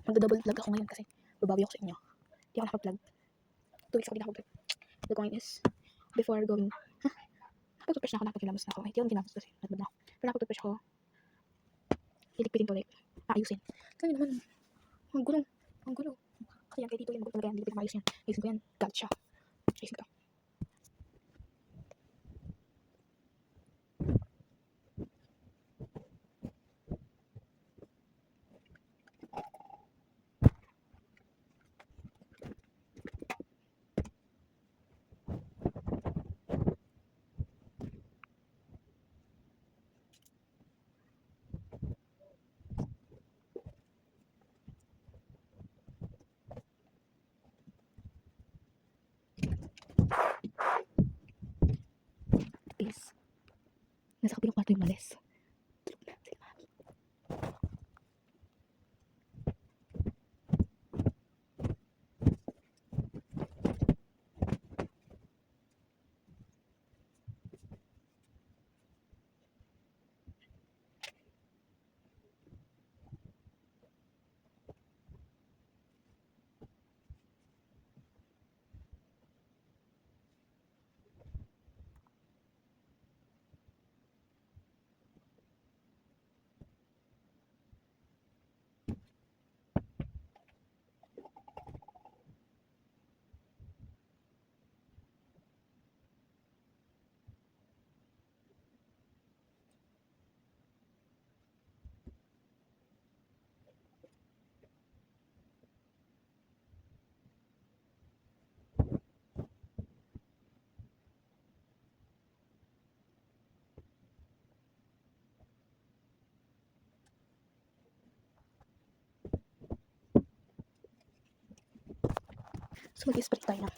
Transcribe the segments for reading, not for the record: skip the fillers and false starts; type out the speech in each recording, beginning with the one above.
Magda-double vlog ako ngayon kasi babawi ako sa inyo. Hindi ako nakapag-vlog. 2 weeks ako hindi nakapag-vlog. The point is, before going, nakapag-toothbrush na ako, nakapag-kilamos na ako. Hindi ako kinamos kasi nagbad na ako. Pero nakapag-toothbrush ako, iligpitin ko ulit. Ayusin. Kasi naman, ang gulo. Ang gulo. Kasi yan, kaya dito yan, gulo talaga yan. Hindi ko maayos yan. Ayusin ko yan. Galit siya. Ayusin ko. Peace. Nasa kabilang kwarto yung malis. Tulog na. Sige, mami. So, mag-spray tayo na.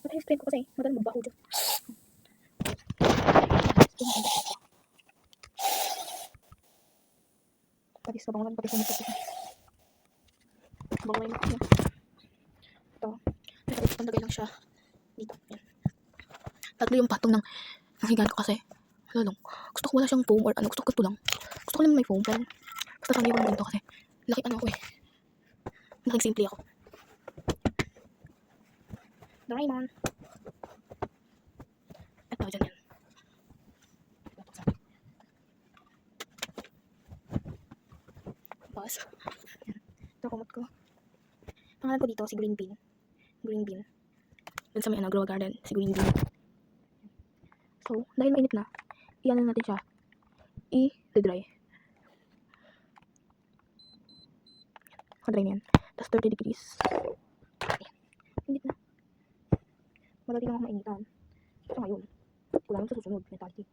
Mag-spray ko kasi. Madalang magbaho dyan. Patis sa bangunan. Patis sa mutok. Bangunan ko. Ito. Nagay lang siya. Dito. Yan. Tatlo yung patong ng higaan ko kasi. Lalong. Gusto ko wala siyang foam or ano. Gusto ko ito lang. Gusto ko lang may foam. Pero basta kami yung ganito kasi. Laki ano ako eh. Laking simple ako. Doraemon. Ito, dyan yan. Tapos, yan. Ito kumot ko. Pangalan ko dito, si Green Bean. Green Bean. Dun sa may grow garden, si Green Bean. So, dahil mainit na, iyan natin siya. I-dry. Dry na yan. Tapos 30 degrees. Init na. Madali lang ako mainitan. So ngayon, wala lang sa susunod. Mentality.